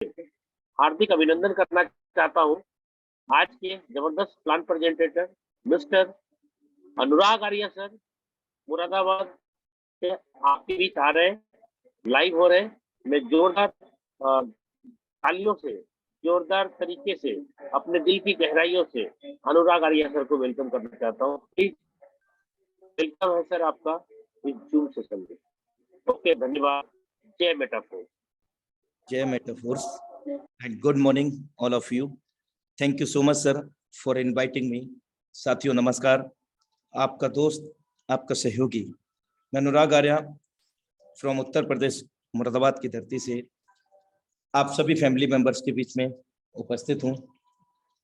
हार्दिक अभिनंदन करना चाहता हूं। आज के जबरदस्त plan presenter mister Anurag Arya sir Moradabad से आपके बीच आ रहे हैं, लाइव हो रहे हैं। मैं जोरदार तालियों से, जोरदार तरीके से, अपने दिल की गहराइयों से अनुराग आर्य सर को वेलकम करना चाहता हूँ। प्लीज वेलकम है सर आपका इस जूम सेशन में। ओके, धन्यवाद। जय मेटाफोर्स। जय metaphors and good morning all of you. Thank you so much sir for inviting me. साथियों नमस्कार। आपका दोस्त, आपका सहयोगी मैं अनुराग आर्य फ्रॉम उत्तर प्रदेश मुरादाबाद की धरती से आप सभी फैमिली मेंबर्स के बीच में उपस्थित हूं।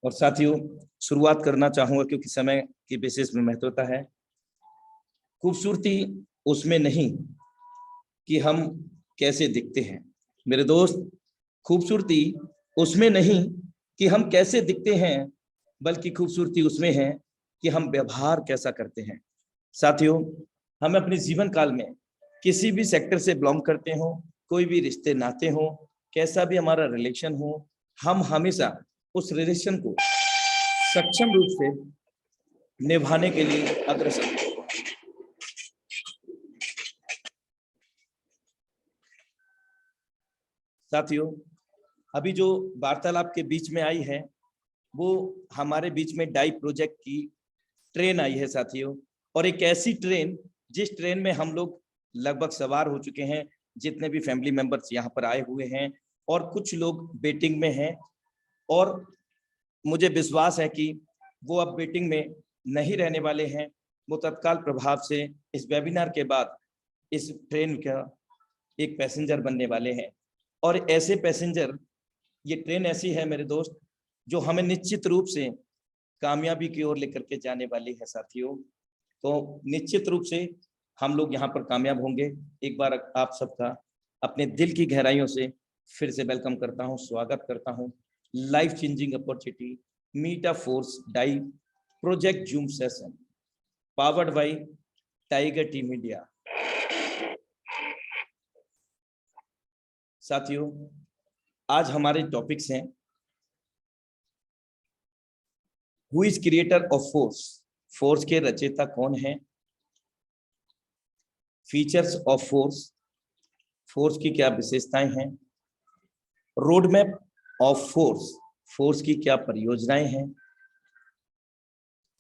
और साथियों शुरुआत करना चाहूंगा क्योंकि समय की बेसिस में महत्वता है। खूबसूरती उसमें नहीं कि हम कैसे दिखते हैं मेरे दोस्त, खूबसूरती उसमें नहीं कि हम कैसे दिखते हैं, बल्कि खूबसूरती उसमें है कि हम व्यवहार कैसा करते हैं। साथियों हम अपने जीवन काल में किसी भी सेक्टर से बिलोंग करते हो, कोई भी रिश्ते नाते हो, कैसा भी हमारा रिलेशन हो, हम हमेशा उस रिलेशन को सक्षम रूप से निभाने के लिए अग्रसर। साथियों अभी जो वार्तालाप के बीच में आई है वो हमारे बीच में डाई प्रोजेक्ट की ट्रेन आई है साथियों। और एक ऐसी ट्रेन जिस ट्रेन में हम लोग लगभग सवार हो चुके हैं, जितने भी फैमिली मेंबर्स यहाँ पर आए हुए हैं, और कुछ लोग वेटिंग में हैं। और मुझे विश्वास है कि वो अब वेटिंग में नहीं रहने वाले हैं, वो तत्काल प्रभाव से इस वेबिनार के बाद इस ट्रेन का एक पैसेंजर बनने वाले हैं। और ऐसे पैसेंजर, ये ट्रेन ऐसी है मेरे दोस्त जो हमें निश्चित रूप से कामयाबी की ओर लेकर के जाने वाली है साथियों। तो निश्चित रूप से हम लोग यहाँ पर कामयाब होंगे। एक बार आप सबका अपने दिल की गहराइयों से फिर से वेलकम करता हूँ, स्वागत करता हूँ। लाइफ चेंजिंग अपॉर्चुनिटी मेटाफोर्स डाई project zoom session powered by tiger team India. साथियों आज हमारे टॉपिक्स हैं who is creator of force, force के रचयिता कौन है, फीचर्स ऑफ फोर्स, फोर्स की क्या विशेषताएं हैं, road map of force, force की क्या परियोजनाएं हैं,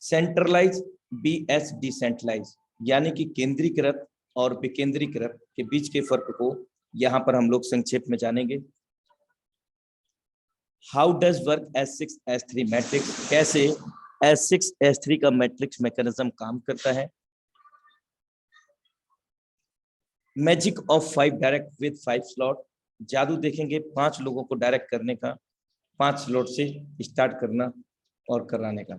सेंट्रलाइज बीएस डिसेंट्रलाइज यानी कि केंद्रीकृत और विकेंद्रीकृत के बीच के फर्क को यहां पर हम लोग संक्षेप में जानेंगे। How does work S6 S3 matrix, कैसे S6 S3 का मैट्रिक्स मैकेनिज्म काम करता है। Magic of 5 direct with 5 slot, जादू देखेंगे 5 लोगों को डायरेक्ट करने का, 5 स्लॉट से स्टार्ट करना और कराने का।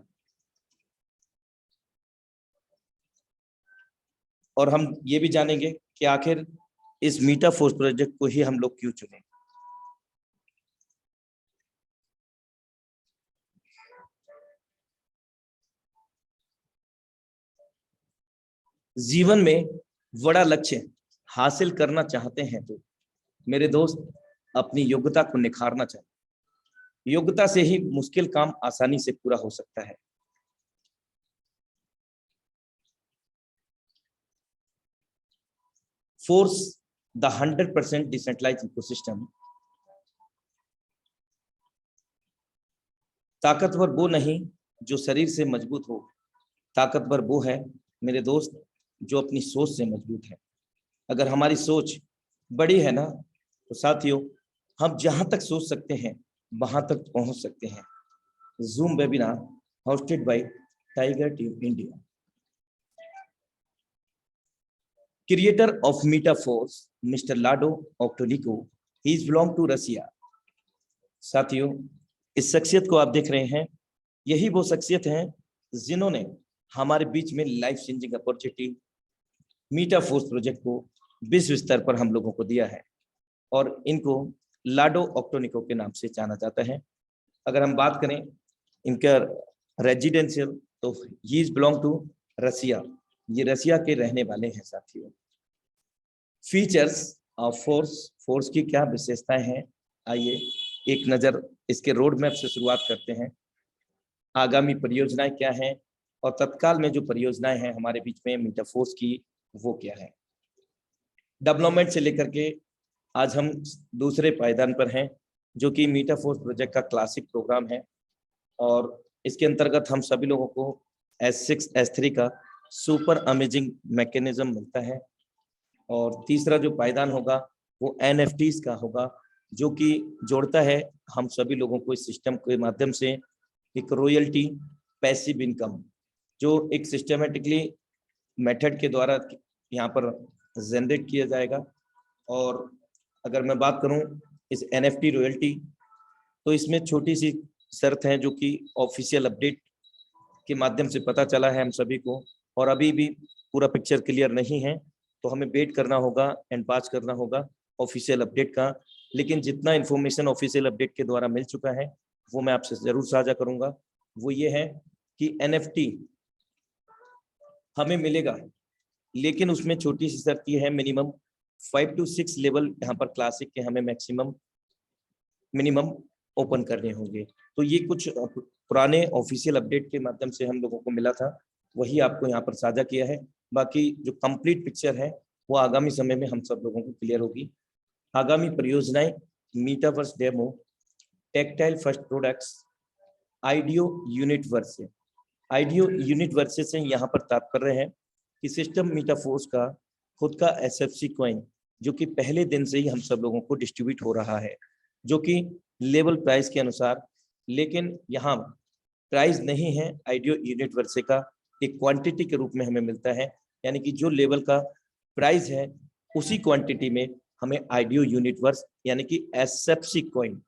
और हम ये भी जानेंगे कि आखिर इस मेटाफोर्स प्रोजेक्ट को ही हम लोग क्यों चुने। जीवन में बड़ा लक्ष्य हासिल करना चाहते हैं तो मेरे दोस्त अपनी योग्यता को निखारना चाहिए। योग्यता से ही मुश्किल काम आसानी से पूरा हो सकता है। Force the 100% decentralised ecosystem. ताकतवर वो नहीं जो शरीर से मजबूत हो, ताकतवर वो है मेरे दोस्त जो अपनी सोच से मजबूत है। अगर हमारी सोच बड़ी है ना तो साथियों हम जहां तक सोच सकते हैं वहां तक पहुंच सकते हैं। Zoom webinar hosted by tiger team India. Creator of Metaforce mister Lado Octonico, he is belong to Russia. साथियों इस शख्सियत को आप देख रहे हैं, यही वो शख्सियत हैं जिन्होंने हमारे बीच में life changing opportunity Metaforce project को विश्व स्तर पर हम लोगों को दिया है और इनको लाडो ऑक्टोनिको के नाम से जाना जाता है। अगर हम बात करें इनका रेजिडेंशियल तो ही इज बिलोंग टू रसिया, ये रसिया के रहने वाले हैं साथियों। फीचर्स ऑफ फोर्स, फोर्स की क्या विशेषताएं हैं आइए एक नज़र इसके रोड मैप से शुरुआत करते हैं। आगामी परियोजनाएं क्या हैं और तत्काल में जो परियोजनाएं हैं हमारे बीच में मीटाफोर्स की, वो क्या है। डेवलपमेंट से लेकर के आज हम दूसरे पायदान पर हैं, जो कि मीटाफोर्स प्रोजेक्ट का क्लासिक प्रोग्राम है और इसके अंतर्गत हम सभी लोगों को S6 S3 का सुपर अमेजिंग मैकेनिज्म मिलता है। और तीसरा जो पायदान होगा वो NFTs का होगा, जो कि जोड़ता है हम सभी लोगों को इस सिस्टम के माध्यम से एक रॉयल्टी पैसिव इनकम, जो एक सिस्टमेटिकली मेथड के द्वारा यहाँ पर जनरेट किया जाएगा। और अगर मैं बात करूँ इस NFT रॉयल्टी, तो इसमें छोटी सी शर्त है जो कि ऑफिशियल अपडेट के माध्यम से पता चला है हम सभी को, और अभी भी पूरा पिक्चर क्लियर नहीं है, तो हमें वेट करना होगा एंड वॉच करना होगा ऑफिशियल अपडेट का। लेकिन जितना इन्फॉर्मेशन ऑफिशियल अपडेट के द्वारा मिल चुका है वो मैं आपसे जरूर साझा करूंगा। वो ये है कि NFT हमें मिलेगा, लेकिन उसमें छोटी सी शर्त ये है, मिनिमम 5 to 6 लेवल यहाँ पर क्लासिक के हमें मिनिमम ओपन करने होंगे। तो ये कुछ पुराने ऑफिशियल अपडेट के माध्यम से हम लोगों को मिला था, वही आपको यहाँ पर साझा किया है। बाकी जो कंप्लीट पिक्चर है वो आगामी समय में हम सब लोगों को क्लियर होगी। आगामी परियोजनाएं metaverse demo, tactile first products, आइडियो यूनिट वर्स से। आइडियो यूनिट वर्सेस से यहाँ पर तात्पर्य है कि सिस्टम मीटाफोर्स का खुद का SFC कॉइन, जो कि पहले दिन से ही हम सब लोगों को डिस्ट्रीब्यूट हो रहा है, जो कि लेवल प्राइस के अनुसार, लेकिन यहाँ प्राइस नहीं है आइडियो यूनिट वर्से का, एक क्वांटिटी के रूप में हमें मिलता है। यानी कि जो लेवल का प्राइस है उसी क्वांटिटी में हमें आइडियो यूनिट वर्स यानी कि SFC कॉइन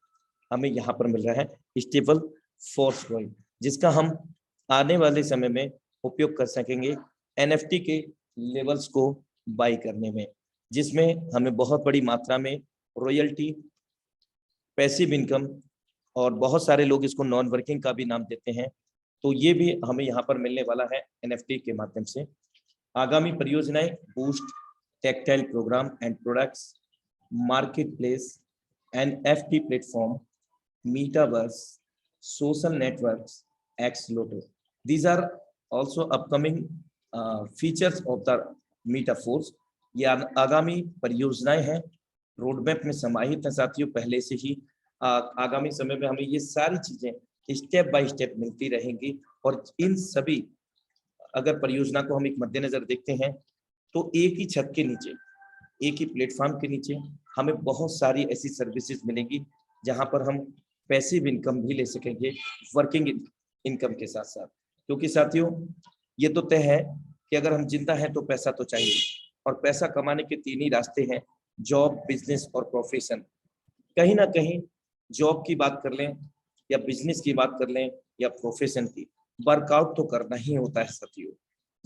हमें यहाँ पर मिल रहा है, स्टेबल फोर्स कॉइन, जिसका हम आने वाले समय में उपयोग कर सकेंगे NFT के लेवल्स को बाई करने में, जिसमें हमें बहुत बड़ी मात्रा में रॉयल्टी, पैसिव इनकम, और बहुत सारे लोग इसको नॉन वर्किंग का भी नाम देते हैं, तो ये भी हमें यहाँ पर मिलने वाला है NFT के माध्यम से। आगामी परियोजनाएं boost tactile program and products, marketplace, NFT platform, metaverse, social networks, Xloto. These are also upcoming features of the Metaforce. ये आगामी परियोजनाएं हैं, रोड मैप में समाहित हैं साथियों पहले से ही। आगामी समय में हमें ये सारी चीजें स्टेप बाय स्टेप मिलती रहेंगी, और इन सभी अगर परियोजना को हम एक मद्देनजर देखते हैं तो एक ही छत के नीचे, एक ही प्लेटफॉर्म के नीचे हमें बहुत सारी ऐसी सर्विसेज मिलेंगी जहां पर हम पैसिव इनकम भी ले सकेंगे वर्किंग इनकम के साथ साथ। क्योंकि साथियों ये तो तय है कि अगर हम जिंदा हैं तो पैसा तो चाहिए, और पैसा कमाने के 3 ही रास्ते हैं, जॉब, बिजनेस और प्रोफेशन। कहीं ना कहीं जॉब की बात कर लें या बिजनेस की बात कर लें या प्रोफेशन की, वर्कआउट तो करना ही होता है साथियों।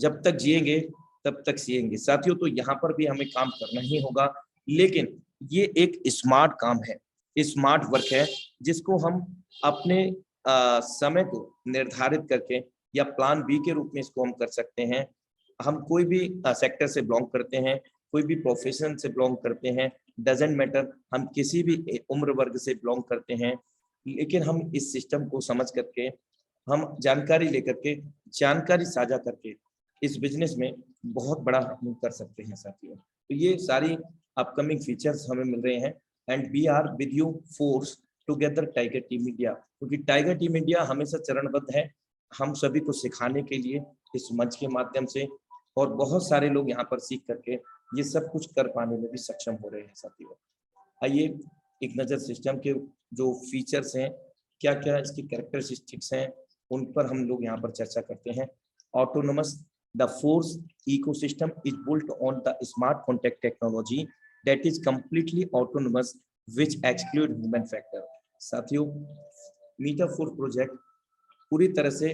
जब तक जिएंगे तब तक सिएंगे साथियों, तो यहाँ पर भी हमें काम करना ही होगा। लेकिन ये एक स्मार्ट काम है, स्मार्ट वर्क है, जिसको हम अपने समय को निर्धारित करके या प्लान बी के रूप में इसको हम कर सकते हैं। हम कोई भी सेक्टर से बिलोंग करते हैं, कोई भी प्रोफेशन से बिलोंग करते हैं, डजेंट मैटर, हम किसी भी उम्र वर्ग से बिलोंग करते हैं, लेकिन हम इस सिस्टम को समझ करके, हम जानकारी लेकर के, जानकारी साझा करके इस बिजनेस में बहुत बड़ा हम कर सकते हैं साथियों। तो ये सारी अपकमिंग फीचर्स हमें मिल रहे हैं, and we are with you force together tiger team India, क्योंकि टाइगर टीम इंडिया हमेशा चरणबद्ध है हम सभी को सिखाने के लिए इस मंच के माध्यम से, और बहुत सारे लोग यहाँ पर सीख करके ये सब कुछ कर पाने में भी सक्षम हो रहे हैं साथियों। आइए एक नज़र सिस्टम के जो फीचर्स हैं, क्या क्या इसकी कैरेक्टरिस्टिक्स हैं, उन पर हम लोग यहाँ पर चर्चा करते हैं। Autonomous, the force ecosystem is built on the smart contact technology that is completely autonomous which exclude human factor. साथियों मीटाफोर्स प्रोजेक्ट पूरी तरह से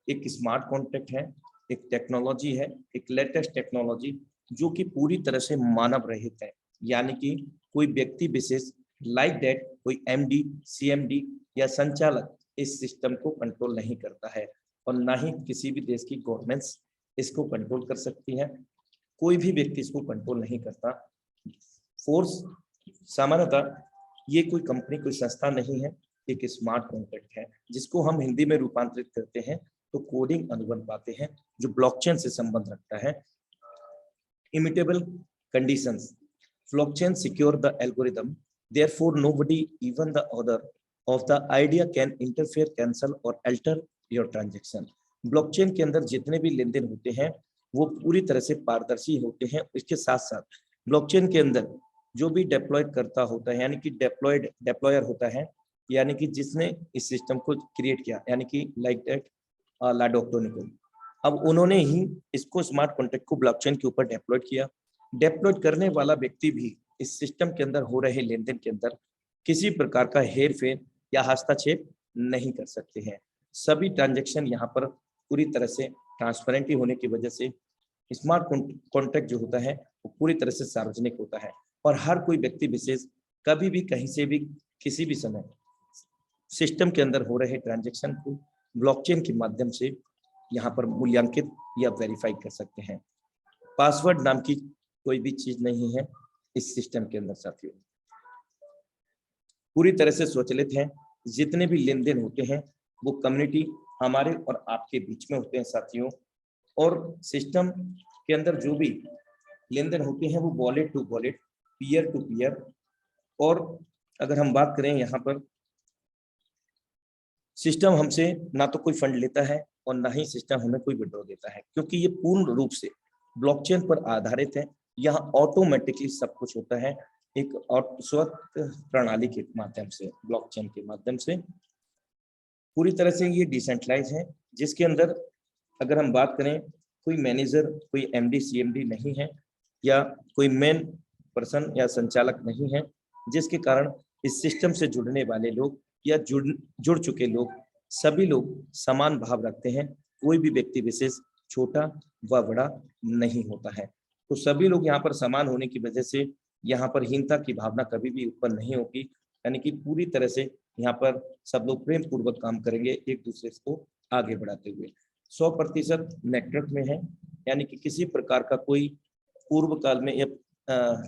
एक स्मार्ट कॉन्टैक्ट है, एक टेक्नोलॉजी है, एक लेटेस्ट टेक्नोलॉजी जो कि पूरी तरह से मानव रहित है, यानी कि कोई व्यक्ति विशेष लाइक दैट कोई MD, CMD या संचालक इस सिस्टम को कंट्रोल नहीं करता है, और ना ही किसी भी देश की गवर्नमेंट्स इसको कंट्रोल कर सकती है, कोई भी व्यक्ति इसको कंट्रोल नहीं करता। फोर्स सामान्यतः ये कोई कंपनी, कोई संस्था नहीं है, एक स्मार्ट कॉन्ट्रैक्ट है जिसको हम हिंदी में रूपांतरित करते हैं तो कोडिंग अनुबंध पाते हैं, जो ब्लॉकचेन से संबंध रखता है। Imitable conditions, blockchain secure the algorithm, therefore nobody, even the author of the idea, can interfere, cancel or alter your transaction। Blockchain के अंदर जितने भी लेन देन होते हैं वो पूरी तरह से पारदर्शी होते हैं। इसके साथ साथ ब्लॉकचेन के अंदर जो भी डेप्लॉय करता होता है, यानी कि डेप्लॉयर होता है, यानी कि जिसने इस सिस्टम को क्रिएट किया, यानी कि लाइक दैट लाडोक्टोनिकल, अब उन्होंने ही इसको स्मार्ट कॉन्ट्रैक्ट को ब्लॉकचेन के ऊपर डेप्लॉयड किया। डेप्लॉयड करने वाला व्यक्ति भी इस सिस्टम के अंदर हो रहे लेन देन के अंदर किसी प्रकार का हेर फेर या हस्तक्षेप नहीं कर सकते हैं। सभी ट्रांजैक्शन यहाँ पर पूरी तरह से ट्रांसपेरेंटली होने की वजह से स्मार्ट कॉन्ट्रैक्ट जो होता है वो पूरी तरह से सार्वजनिक होता है और हर कोई व्यक्ति विशेष कभी भी कहीं से भी किसी भी समय सिस्टम के अंदर हो रहे ट्रांजैक्शन को ब्लॉकचेन के माध्यम से यहाँ पर मूल्यांकित या वेरीफाई कर सकते हैं। पासवर्ड नाम की कोई भी चीज नहीं है इस सिस्टम के अंदर साथियों, पूरी तरह से स्वचालित है। जितने भी लेन देन होते हैं वो कम्युनिटी हमारे और आपके बीच में होते हैं साथियों, और सिस्टम के अंदर जो भी लेन देन होते हैं वो wallet to wallet, peer to peer, और अगर हम बात करें यहाँ पर सिस्टम हमसे ना तो कोई फंड लेता है और ना ही सिस्टम हमें कोई विड्रॉ देता है, क्योंकि ये पूर्ण रूप से ब्लॉकचेन पर आधारित है। यहाँ ऑटोमेटिकली सब कुछ होता है एक स्वत प्रणाली के माध्यम से, ब्लॉकचेन के माध्यम से। पूरी तरह से ये डिसेंट्रलाइज है, जिसके अंदर अगर हम बात करें कोई मैनेजर, कोई एमडी सीएमडी नहीं है या कोई मेन पर्सन या संचालक नहीं है, जिसके कारण इस सिस्टम से जुड़ने वाले लोग या जुड़ चुके लोग सभी लोग समान भाव रखते हैं। कोई भी व्यक्ति विशेष छोटा व बड़ा नहीं होता है, तो सभी लोग यहाँ पर समान होने की वजह से यहाँ पर हीनता की भावना कभी भी उत्पन्न नहीं होगी, यानी कि पूरी तरह से यहाँ पर सब लोग प्रेम पूर्वक काम करेंगे एक दूसरे को आगे बढ़ाते हुए। 100% नेटवर्क में है, यानी कि किसी प्रकार का कोई पूर्व काल में या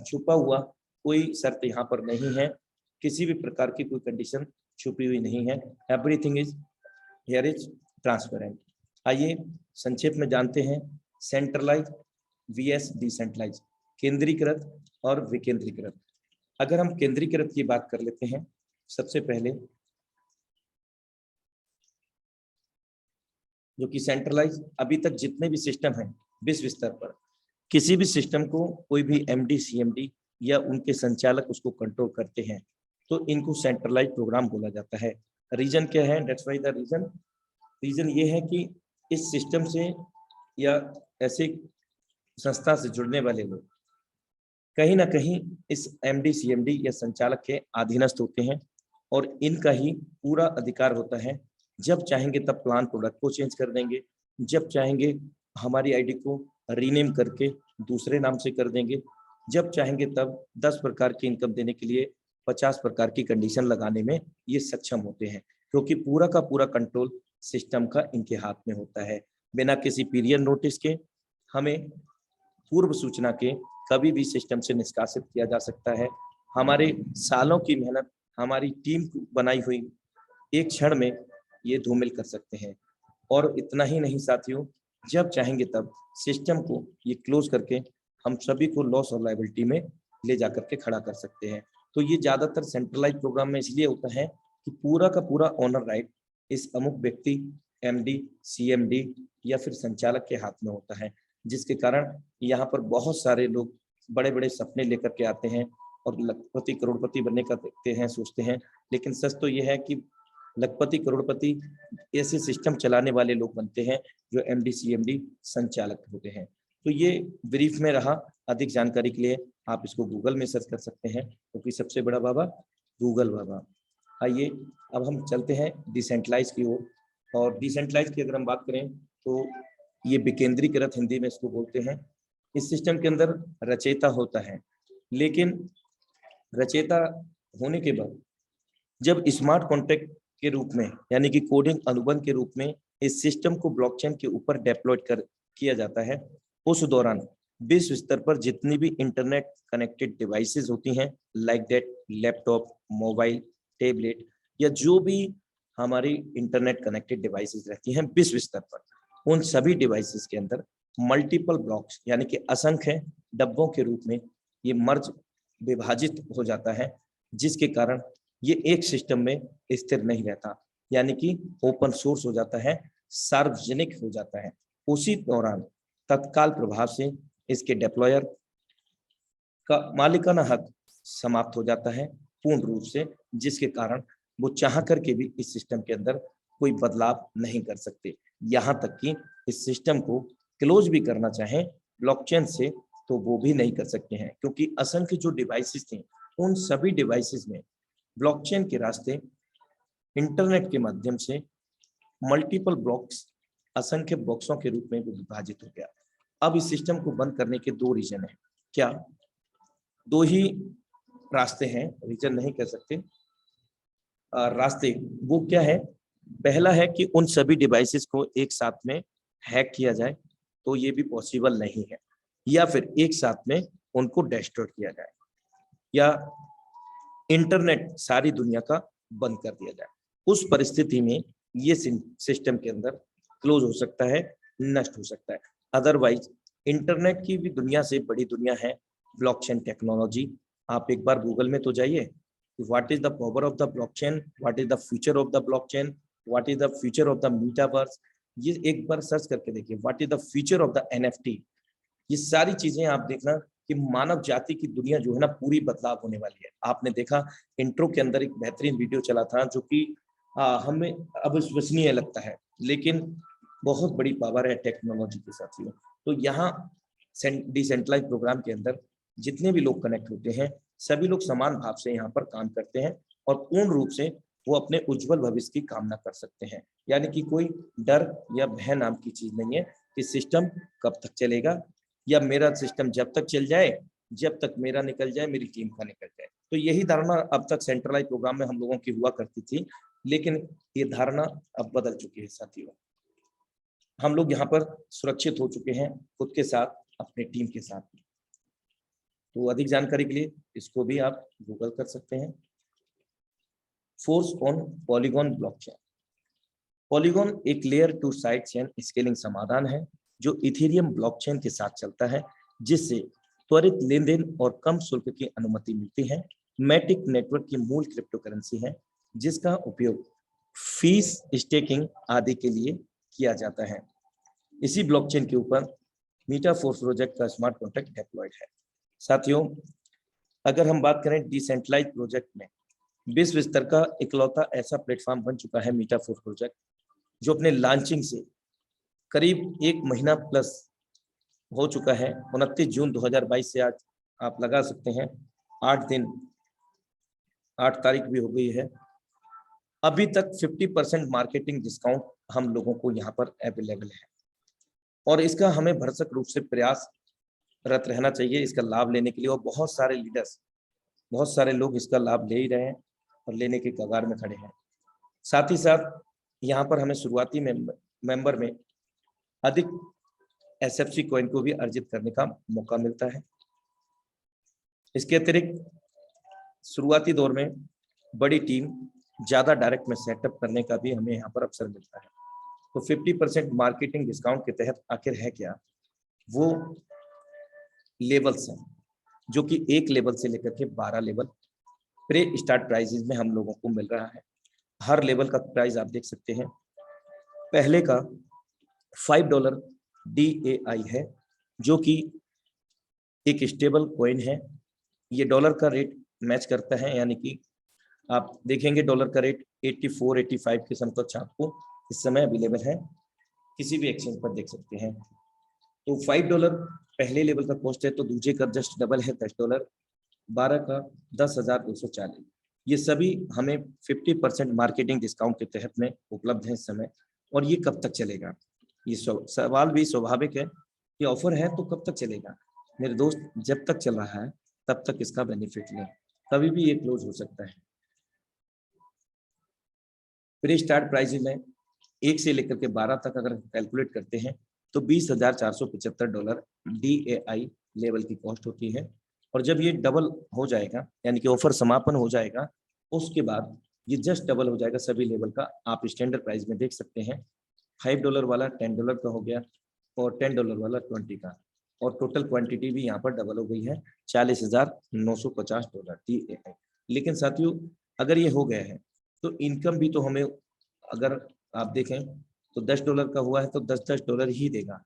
छुपा हुआ कोई शर्त यहाँ पर नहीं है, किसी भी प्रकार की कोई कंडीशन छुपी हुई नहीं है। Everything is here is transparent. आइए संक्षेप में जानते हैं सेंट्रलाइज वीएस डिसेंट्रलाइज, केंद्रीकृत और विकेंद्रीकृत। अगर हम केंद्रीकृत की बात कर लेते हैं, सबसे पहले जो कि सेंट्रलाइज, अभी तक जितने भी सिस्टम हैं विश्व स्तर पर, किसी भी सिस्टम को कोई भी एमडी सीएमडी या उनके संचालक उसको कंट्रोल करते हैं, तो इनको सेंट्रलाइज प्रोग्राम बोला जाता है। रीजन क्या है? दैट्स व्हाई द रीजन ये है कि इस सिस्टम से या ऐसे संस्था से जुड़ने वाले लोग कहीं ना कहीं इस एमडी सीएमडी या संचालक के अधीनस्थ होते हैं और इनका ही पूरा अधिकार होता है। जब चाहेंगे तब प्लान प्रोडक्ट को चेंज कर देंगे, जब चाहेंगे हमारी आईडी को रीनेम करके दूसरे नाम से कर देंगे, जब चाहेंगे तब 10 प्रकार की इनकम देने के लिए 50 प्रकार की कंडीशन लगाने में ये सक्षम होते हैं, क्योंकि पूरा का पूरा कंट्रोल सिस्टम का इनके हाथ में होता है। बिना किसी पीरियड नोटिस के, हमें पूर्व सूचना के कभी भी सिस्टम से निष्कासित किया जा सकता है। हमारे सालों की मेहनत, हमारी टीम बनाई हुई एक क्षण में ये धूमिल कर सकते हैं। और इतना ही नहीं साथियों, जब चाहेंगे तब सिस्टम को ये क्लोज करके हम सभी को लॉस और लायबिलिटी में ले जाकर के खड़ा कर सकते हैं। तो ये ज्यादातर सेंट्रलाइज प्रोग्राम में इसलिए होता है कि पूरा का पूरा ओनर राइट इस अमुक व्यक्ति, एमडी, सीएमडी या फिर संचालक के हाथ में होता है, जिसके कारण यहाँ पर बहुत सारे लोग बड़े बड़े सपने लेकर के आते हैं और लखपति करोड़पति बनने का देखते हैं, सोचते हैं, लेकिन सच तो ये है कि लखपति करोड़पति ऐसे सिस्टम चलाने वाले लोग बनते हैं जो एमडी सीएमडी संचालक होते हैं। तो ये ब्रीफ में रहा। अधिक जानकारी के लिए आप इसको गूगल में सर्च कर सकते हैं, क्योंकि सबसे बड़ा बाबा गूगल बाबा। आइए अब हम चलते हैं डिसेंट्रलाइज की ओर। और डिसेंट्रलाइज की अगर हम बात करें तो ये विकेंद्रीकृत हिंदी में इसको बोलते हैं। इस सिस्टम के अंदर रचयिता होता है, लेकिन रचयिता होने के बाद जब स्मार्ट कॉन्ट्रैक्ट के रूप में, यानी कि कोडिंग अनुबंध के रूप में इस सिस्टम को ब्लॉकचेन के ऊपर डेप्लॉयड किया जाता है, उस दौरान विश्व स्तर पर जितनी भी इंटरनेट कनेक्टेड डिवाइसेस होती हैं, like that laptop, mobile, tablet, या जो भी हमारी इंटरनेट कनेक्टेड डिवाइसेस रहती हैं विश्व स्तर पर, उन सभी डिवाइसेस के अंदर मल्टीपल ब्लॉक्स यानी कि असंख्य डब्बों के रूप में ये मर्ज विभाजित हो जाता है, जिसके कारण ये एक सिस्टम में स्थिर नहीं रहता, यानी कि ओपन सोर्स हो जाता है, सार्वजनिक हो जाता है। उसी दौरान तत्काल प्रभाव से इसके डिप्लॉयर का मालिकाना हक समाप्त हो जाता है पूर्ण रूप से, जिसके कारण वो चाह करके भी इस सिस्टम के अंदर कोई बदलाव नहीं कर सकते। यहाँ तक कि इस सिस्टम को क्लोज भी करना चाहें ब्लॉकचेन से तो वो भी नहीं कर सकते हैं, क्योंकि असंख्य जो डिवाइसेस थे उन सभी डिवाइसेस में ब्लॉकचेन के रास्ते इंटरनेट के माध्यम से मल्टीपल ब्लॉक्स, असंख्य बॉक्सों के रूप में वो विभाजित हो गया। अब इस सिस्टम को बंद करने के दो रीजन है। क्या? दो ही रास्ते हैं, रीजन नहीं कह सकते, रास्ते। वो क्या है? पहला है कि उन सभी डिवाइसेस को एक साथ में हैक किया जाए, तो ये भी पॉसिबल नहीं है, या फिर एक साथ में उनको डिस्ट्रॉय किया जाए, या इंटरनेट सारी दुनिया का बंद कर दिया जाए। उस परिस्थिति में ये सिस्टम के अंदर क्लोज हो सकता है, नष्ट हो सकता है। अदरवाइज इंटरनेट की भी दुनिया से बड़ी दुनिया है ब्लॉकचेन टेक्नोलॉजी। आप एक बार गूगल में तो जाइए, what is the power of the blockchain, what is the future of the blockchain, what is the future of the metaverse, ये एक बार सर्च करके देखिए, what is the future of the NFT. ये सारी चीजें आप देखना कि मानव जाति की दुनिया जो है ना पूरी बदलाव होने वाली है। आपने देखा इंट्रो के अंदर एक बेहतरीन वीडियो चला था जो कि हमें अविश्वसनीय लगता है, लेकिन बहुत बड़ी पावर है टेक्नोलॉजी के साथियों। तो यहाँ डिसेंट्रलाइज प्रोग्राम के अंदर जितने भी लोग कनेक्ट होते हैं सभी लोग समान भाव से यहाँ पर काम करते हैं और पूर्ण रूप से वो अपने उज्जवल भविष्य की कामना कर सकते हैं। यानी कि कोई डर या भय नाम की चीज नहीं है कि सिस्टम कब तक चलेगा, या मेरा सिस्टम जब तक चल जाए, जब तक मेरा निकल जाए, मेरी टीम का निकल जाए। तो यही धारणा अब तक सेंट्रलाइज प्रोग्राम में हम लोगों की हुआ करती थी, लेकिन ये धारणा अब बदल चुकी है साथियों। हम लोग यहाँ पर सुरक्षित हो चुके हैं खुद के साथ, अपनी टीम के साथ। तो अधिक जानकारी के लिए इसको भी आप गूगल कर सकते हैं। Force on polygon blockchain. Polygon एक लेयर 2 साइड चेन स्केलिंग समाधान है जो इथेरियम ब्लॉकचेन के साथ चलता है, जिससे त्वरित लेन देन और कम शुल्क की अनुमति मिलती है। मैटिक नेटवर्क की मूल क्रिप्टो करेंसी है जिसका उपयोग फीस, स्टेकिंग आदि के लिए किया जाता है। इसी ब्लॉकचेन के ऊपर मीटाफोर्स प्रोजेक्ट का स्मार्ट कॉन्ट्रैक्ट डिप्लॉयड है। साथियों, अगर हम बात करें डिसेंट्रलाइज प्रोजेक्ट में, विश्व स्तर का इकलौता ऐसा प्लेटफॉर्म बन चुका है मीटाफोर्स प्रोजेक्ट, जो अपने लॉन्चिंग से करीब 1 महीना प्लस हो चुका है। 29 जून 2022 से आज आप लगा सकते हैं 8 दिन, 8 तारीख भी हो गई है। अभी तक 50% मार्केटिंग डिस्काउंट हम लोगों को यहाँ पर अवेलेबल है और इसका हमें भरसक रूप से प्रयासरत रहना चाहिए इसका लाभ लेने के लिए। और बहुत सारे लीडर्स, बहुत सारे लोग इसका लाभ ले ही रहे हैं और लेने के कगार में खड़े हैं। साथ ही साथ यहाँ पर हमें शुरुआती मेंबर में अधिक एसएफसी कॉइन को भी अर्जित करने का मौका मिलता है। इसके अतिरिक्त शुरुआती दौर में बड़ी टीम, ज्यादा डायरेक्ट में सेटअप करने का भी हमें यहाँ पर अवसर मिलता है। तो 50% मार्केटिंग डिस्काउंट के तहत आखिर है क्या? वो लेवल्स हैं जो कि 1 लेवल से लेकर के 12 लेवल प्री स्टार्ट प्राइजेस में हम लोगों को मिल रहा है। हर लेवल का प्राइस आप देख सकते हैं। पहले का $5 DAI है जो कि एक स्टेबल कॉइन है। ये डॉलर का रेट मैच करता है, यानी कि आप देखेंगे डॉलर का रेट 84, 85 के समकक्ष आपको इस समय अवेलेबल है, किसी भी एक्सचेंज पर देख सकते हैं। तो $5 पहले लेवल का कॉस्ट है, तो दूसरे का जस्ट डबल है $10, 12 का 10,240। ये सभी हमें 50% मार्केटिंग डिस्काउंट के तहत में उपलब्ध है इस समय। और ये कब तक चलेगा? ये सवाल भी स्वाभाविक है कि ऑफर है तो कब तक चलेगा? मेरे दोस्त, जब तक चल रहा है तब तक इसका बेनिफिट लें, कभी भी ये क्लोज हो सकता है। प्री स्टार्ट प्राइस में 1 से लेकर के 12 तक अगर कैलकुलेट करते हैं तो $20,475 DAI लेवल की कॉस्ट होती है। और जब ये डबल हो जाएगा यानी कि ऑफर समापन हो जाएगा, उसके बाद ये जस्ट डबल हो जाएगा सभी लेवल का। आप स्टैंडर्ड प्राइस में देख सकते हैं, $5 वाला $10 का हो गया और $10 वाला 20 का, और टोटल क्वांटिटी भी यहाँ पर डबल हो गई है, $40,950 DAI। लेकिन साथियों अगर ये हो गया है तो इनकम भी तो हमें, अगर आप देखें तो $10 का हुआ है तो $10 ही देगा।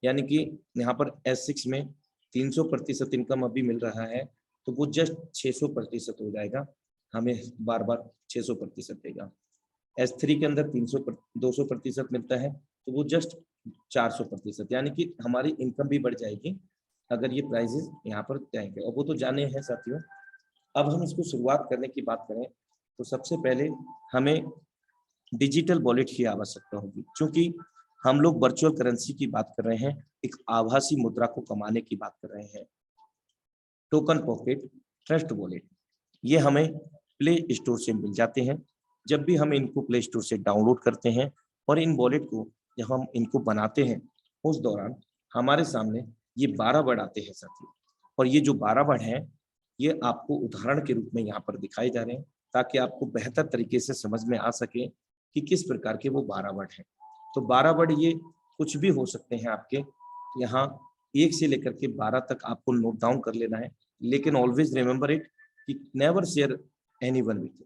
यानी कि यहाँ पर S6 में 300% इनकम अभी मिल रहा है, तो वो जस्ट 600% हो जाएगा, हमें बार बार 600% देगा। S3 के अंदर 200% मिलता है, तो वो जस्ट 400%, यानी कि हमारी इनकम भी बढ़ जाएगी अगर ये प्राइजेस यहाँ पर जाएंगे। और वो तो जाने हैं साथियों। अब हम इसको शुरुआत करने की बात करें तो सबसे पहले हमें डिजिटल वॉलेट की आवश्यकता होगी, क्योंकि हम लोग वर्चुअल करेंसी की बात कर रहे हैं, एक आभासी मुद्रा को कमाने की बात कर रहे हैं। टोकन पॉकेट, ट्रस्ट वॉलेट, ये हमें प्ले स्टोर से मिल जाते हैं। जब भी हम इनको प्ले स्टोर से डाउनलोड करते हैं और इन वॉलेट को जब हम इनको बनाते हैं, उस दौरान हमारे सामने ये 12 वर्ड आते हैं साथियों। और ये जो 12 वर्ड हैं, ये आपको उदाहरण के रूप में यहाँ पर दिखाए जा रहे हैं, ताकि आपको बेहतर तरीके से समझ में आ सके कि किस प्रकार के वो 12 वर्ड हैं। तो 12 वर्ड ये कुछ भी हो सकते हैं आपके, यहाँ 1 से लेकर के 12 तक आपको नोट डाउन कर लेना है। लेकिन ऑलवेज रिमेंबर इट कि नेवर शेयर एनीवन विथ।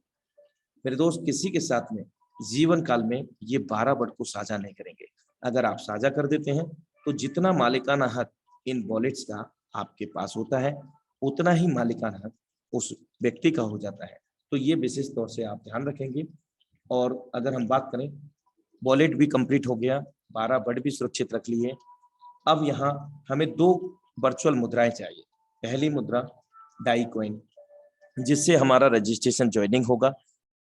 मेरे दोस्त, किसी के साथ में जीवन काल में ये 12 वर्ड को साझा नहीं करेंगे। अगर आप साझा कर देते हैं तो जितना मालिकाना हक इन वॉलेट्स का आपके पास होता है, उतना ही मालिकाना हक उस व्यक्ति का हो जाता है। तो ये विशेष तौर से आप ध्यान रखेंगे। और अगर हम बात करें, वॉलेट भी कंप्लीट हो गया, 12 वर्ड भी सुरक्षित रख लिए। अब यहाँ हमें 2 वर्चुअल मुद्राएं चाहिए। पहली मुद्रा डाई कॉइन, जिससे हमारा रजिस्ट्रेशन ज्वाइनिंग होगा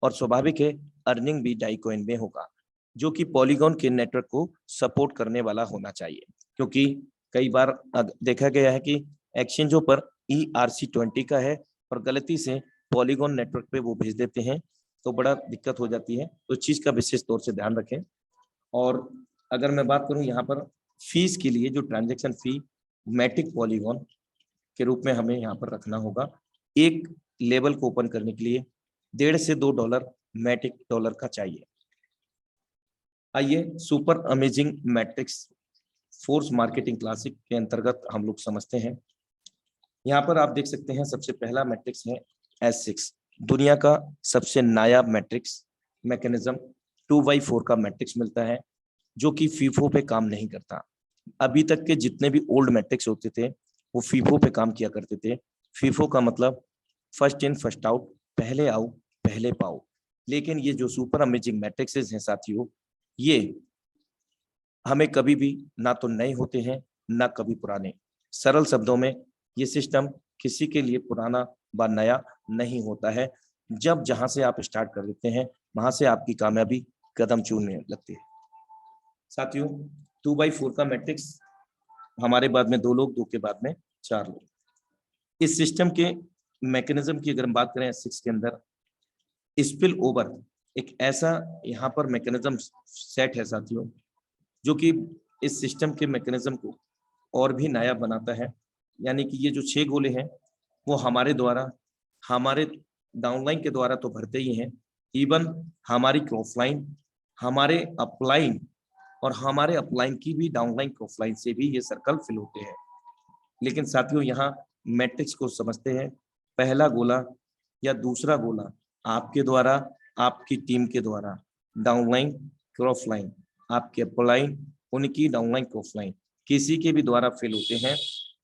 और स्वाभाविक है अर्निंग भी डाई कॉइन में होगा, जो कि पॉलीगॉन के नेटवर्क को सपोर्ट करने वाला होना चाहिए। क्योंकि कई बार देखा गया है कि एक्सचेंजों पर ERC20 का है और गलती से पॉलीगॉन नेटवर्क पे वो भेज देते हैं, तो बड़ा दिक्कत हो जाती है। तो इस चीज का विशेष तौर से ध्यान रखें। और अगर मैं बात करूं यहाँ पर फीस के लिए, जो ट्रांजैक्शन फी मैटिक पॉलीगॉन के रूप में हमें यहाँ पर रखना होगा। एक लेवल को ओपन करने के लिए $1.5 से $2 मैटिक डॉलर का चाहिए। आइए super amazing matrix force marketing classic के अंतर्गत हम लोग समझते हैं। यहाँ पर आप देख सकते हैं सबसे पहला मैट्रिक्स है S6, दुनिया का सबसे नायाब मैट्रिक्स मैकेनिज्म। 2x4 का मैट्रिक्स मिलता है, जो कि फीफो पे काम नहीं करता। अभी तक के जितने भी ओल्ड मैट्रिक्स होते थे वो फीफो पे काम किया करते थे। फीफो का मतलब फर्स्ट इन फर्स्ट आउट, पहले आओ पहले पाओ। लेकिन ये जो सुपर अमेजिंग मैट्रिक्सेस हैं साथियों, ये हमें कभी भी ना तो नए होते हैं ना कभी पुराने। सरल शब्दों में ये सिस्टम किसी के लिए पुराना व नया नहीं होता है। जब जहां से आप स्टार्ट कर देते हैं, वहां से आपकी कामयाबी कदम चूमने लगती है। साथियों 2x4 का मैट्रिक्स, हमारे बाद में 2 लोग, 2 के बाद में 4 लोग। इस सिस्टम के मैकेनिज्म की अगर हम बात करें S6 के अंदर, स्पिल ओवर एक ऐसा यहाँ पर मैकेनिज्म सेट है साथियों, जो कि इस सिस्टम के मैकेनिज्म को और भी नायाब बनाता है। यानी कि ये जो 6 गोले हैं वो हमारे द्वारा, हमारे डाउनलाइन के द्वारा तो भरते ही हैं, इवन हमारी क्रॉसलाइन, हमारे अपलाइन और हमारे अपलाइन की भी डाउनलाइन क्रॉसलाइन से भी ये सर्कल फिल होते हैं। लेकिन साथियों यहाँ मैट्रिक्स को समझते हैं, पहला गोला या दूसरा गोला आपके द्वारा, आपकी टीम के द्वारा डाउनलाइन क्रॉसलाइन, आपके अपलाइन, उनकी डाउनलाइन क्रॉसलाइन किसी के भी द्वारा फिल होते हैं,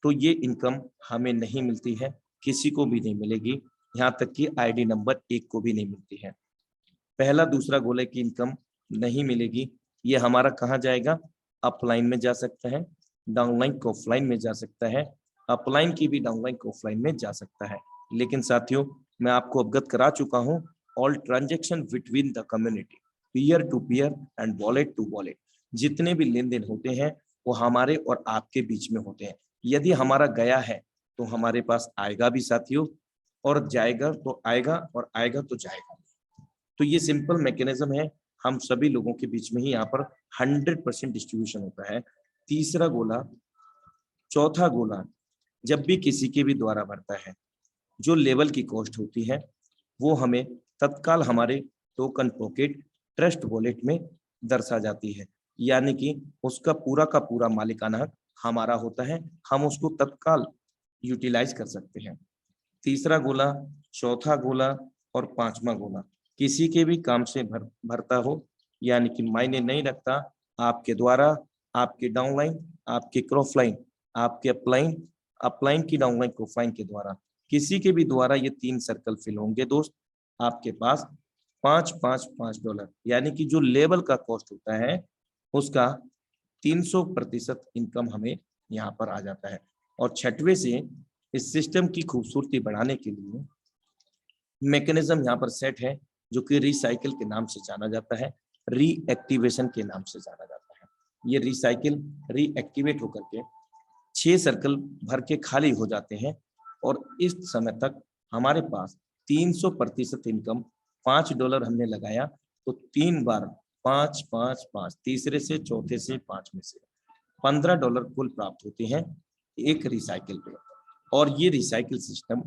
तो ये इनकम हमें नहीं मिलती है, किसी को भी नहीं मिलेगी, यहाँ तक कि ID नंबर 1 को भी नहीं मिलती है। पहला दूसरा गोले की इनकम नहीं मिलेगी। ये हमारा कहाँ जाएगा? अपलाइन में जा सकता है, डाउनलाइन क्रॉसलाइन में जा सकता है, अपलाइन की भी डाउनलाइन क्रॉसलाइन में जा सकता है। लेकिन साथियों मैं आपको अवगत करा चुका हूँ, all transaction between the community, peer to peer and wallet to wallet, जितने भी लेन देन होते हैं वो हमारे और आपके बीच में होते हैं। यदि हमारा गया है तो हमारे पास आएगा भी साथियों, और जाएगा तो आएगा, और आएगा तो जाएगा। तो ये सिंपल मैकेनिज्म है, हम सभी लोगों के बीच में ही यहाँ पर 100% डिस्ट्रीब्यूशन होता है। तीसरा गोला, चौथा गोला जब भी किसी के भी द्वारा भरता है, जो लेवल की कॉस्ट होती है वो हमें तत्काल हमारे टोकन पॉकेट ट्रस्ट वॉलेट में दर्शा जाती है, यानी कि उसका पूरा का पूरा मालिकाना हक हमारा होता है, हम उसको तत्काल यूटिलाइज कर सकते हैं। तीसरा गोला, चौथा गोला और पांचवा गोला किसी के भी काम से भरता हो, यानी कि मायने नहीं रखता आपके द्वारा, आपके डाउनलाइन, आपके क्रॉसलाइन, आपके अपलाइन की डाउनलाइन क्रॉसलाइन के द्वारा, किसी के भी द्वारा ये 3 सर्कल फिल होंगे दोस्त, आपके पास $5 यानी कि जो लेवल का कॉस्ट होता है उसका 300% इनकम हमें यहाँ पर आ जाता है। और छठवें से इस सिस्टम की खूबसूरती बढ़ाने के लिए मैकेनिज्म यहाँ पर सेट है, जो कि रिसाइकिल के नाम से जाना जाता है, रीएक्टिवेशन के नाम से जाना जाता है। ये रिसाइकिल रीएक्टिवेट होकर के 6 सर्कल भर के खाली हो जाते हैं और इस समय तक हमारे पास 300% इनकम, $5 हमने लगाया तो 3 बार 5 5 5, तीसरे से चौथे से 5 में से $15 कुल प्राप्त होते हैं एक रिसाइकिल पे। और ये रिसाइकिल सिस्टम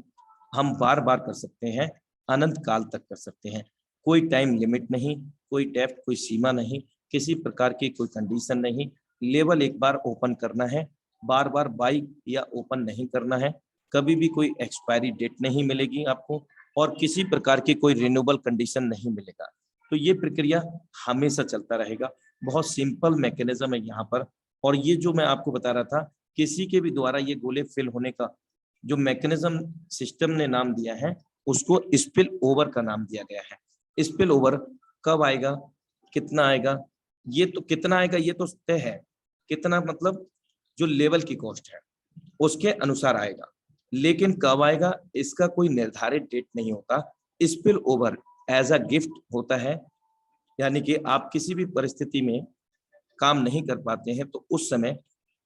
हम बार बार कर सकते हैं, अनंत काल तक कर सकते हैं, कोई टाइम लिमिट नहीं, कोई डेप्थ, कोई सीमा नहीं, किसी प्रकार की कोई कंडीशन नहीं। लेवल एक बार ओपन करना है, बार बार बाई या ओपन नहीं करना है, कभी भी कोई एक्सपायरी डेट नहीं मिलेगी आपको और किसी प्रकार की कोई रिन्यूएबल कंडीशन नहीं मिलेगा। तो ये प्रक्रिया हमेशा चलता रहेगा। बहुत सिंपल मैकेनिज्म है यहाँ पर। और ये जो मैं आपको बता रहा था, किसी के भी द्वारा ये गोले फिल होने का जो मैकेनिज्म सिस्टम ने नाम दिया है उसको स्पिल ओवर का नाम दिया गया है। स्पिल ओवर कब आएगा, कितना आएगा, ये तो कितना आएगा ये तो तय है, कितना मतलब जो लेवल की कॉस्ट है उसके अनुसार आएगा, लेकिन कब आएगा इसका कोई निर्धारित डेट नहीं होता। Spill over as a gift होता है, यानी कि आप किसी भी परिस्थिति में काम नहीं कर पाते हैं तो उस समय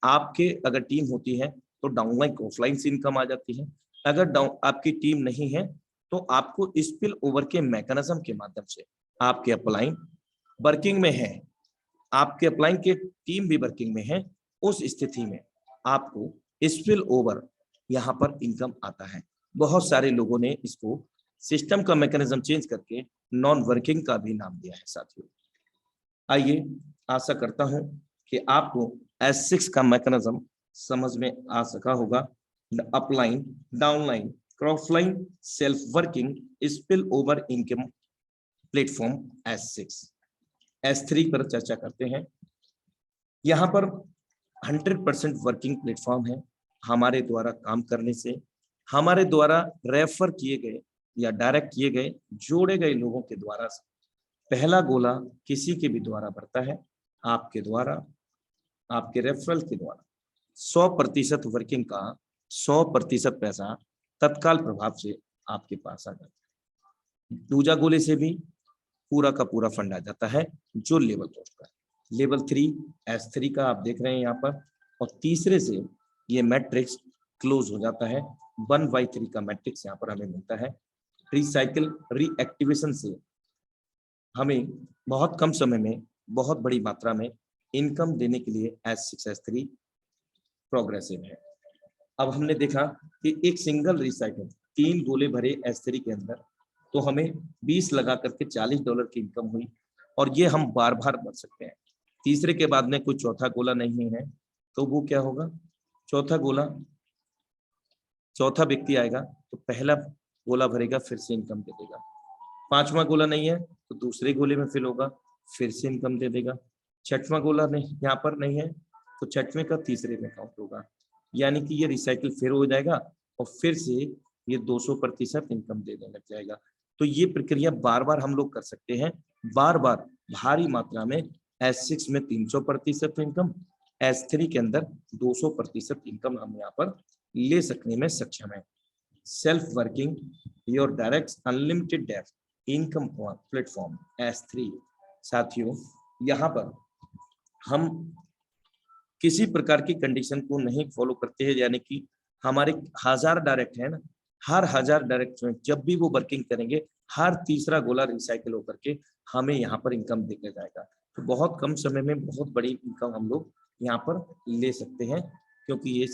आपके अगर टीम होती है तो डाउनलाइन ऑफलाइन से इनकम आ जाती है। अगर डाउन आपकी टीम नहीं है तो आपको स्पिल ओवर के मैकेनिज्म के माध्यम से आपके अपलाइन वर्किंग में है, आपके अपलाइन के टीम भी वर्किंग में है, उस स्थिति में आपको स्पिल ओवर यहाँ पर इनकम आता है। बहुत सारे लोगों ने इसको सिस्टम का मैकेनिज्म चेंज करके नॉन वर्किंग का भी नाम दिया है साथियों। आइए, आशा करता हूं कि आपको S6 का मैकेनिज्म समझ में आ सका होगा। Upline, downline, crossline, self working, spill over income platform S6। S3 पर चर्चा करते हैं। यहाँ पर 100% वर्किंग प्लेटफॉर्म है। हमारे द्वारा काम करने से, हमारे द्वारा रेफर किए गए या डायरेक्ट किए गए, जोड़े गए लोगों के द्वारा से पहला गोला किसी के भी द्वारा भरता है, आपके द्वारा, आपके रेफरल के द्वारा 100% वर्किंग का 100% पैसा तत्काल प्रभाव से आपके पास आ जाता है। दूसरा गोले से भी पूरा का पूरा फंड आ जाता है जो लेवल कॉस्ट का है। लेवल 3 S3 का आप देख रहे हैं यहाँ पर। और तीसरे से ये मैट्रिक्स क्लोज हो जाता है। 1/3 का मैट्रिक्स यहाँ पर हमें मिलता है। रिसाइकिल रीएक्टिवेशन से हमें बहुत कम समय में बहुत बड़ी मात्रा में इनकम देने के लिए S6 S3 प्रोग्रेसिव है। अब हमने देखा कि एक सिंगल रिसाइकिल 3 गोले भरे S3 के अंदर तो हमें 20 लगा करके $40 की इनकम हुई और ये हम बार बार भर सकते हैं। तीसरे के बाद में कोई चौथा गोला नहीं है तो वो क्या होगा, चौथा व्यक्ति आएगा तो पहला गोला भरेगा, फिर से इनकम दे देगा। पांचवा गोला नहीं है तो दूसरे गोले में फिल होगा, फिर से इनकम दे देगा। छठवां गोला नहीं, यहाँ पर नहीं है तो छठवें का तीसरे में काउंट होगा, यानी कि ये रिसाइकिल फिर हो जाएगा और फिर से ये 200% इनकम देने लग जाएगा। तो ये प्रक्रिया बार बार हम लोग कर सकते हैं, बार बार भारी मात्रा में। S6 में 300% इनकम, S3 के अंदर 200% इनकम हम यहाँ पर ले सकने में सक्षम है। Self working your direct unlimited depth income platform S3। साथियों, यहाँ पर हम किसी प्रकार की कंडीशन को नहीं फॉलो करते हैं, यानी कि हमारे 1000 डायरेक्ट है ना, हर 1000 डायरेक्ट में जब भी वो वर्किंग करेंगे हर तीसरा गोला रिसाइकिल होकर के हमें यहाँ पर इनकम देकर जाएगा। तो बहुत कम समय में बहुत बड़ी इनकम हम लोग यहाँ पर ले सकते हैं, क्योंकि ये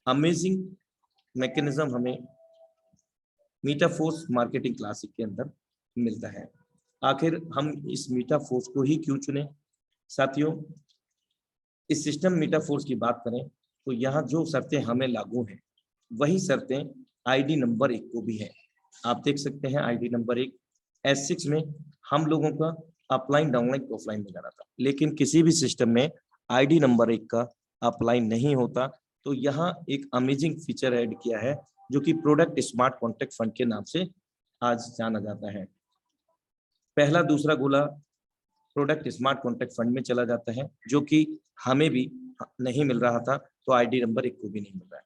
अमेजिंग मैकेनिज्म हमें मीटाफोर्स मार्केटिंग क्लासिक के अंदर मिलता है। आखिर हम इस मीटाफोर्स को ही क्यों चुने साथियों? इस सिस्टम मीटाफोर्स की बात करें तो यहाँ जो शर्तें हमें लागू हैं वही शर्तें आईडी नंबर 1 को भी है। आप देख सकते हैं आईडी नंबर 1 S6 में हम लोगों का अपलाइन डाउनलाइन ऑफलाइन में जाना था, लेकिन किसी भी सिस्टम में आईडी नंबर 1 का अपलाइन नहीं होता। तो यहाँ एक अमेजिंग फीचर ऐड किया है जो कि प्रोडक्ट स्मार्ट कॉन्ट्रैक्ट फंड के नाम से आज जाना जाता है। पहला दूसरा गोला प्रोडक्ट स्मार्ट कॉन्ट्रैक्ट फंड में चला जाता है, जो कि हमें भी नहीं मिल रहा था, तो आईडी नंबर 1 को भी नहीं मिल रहा है।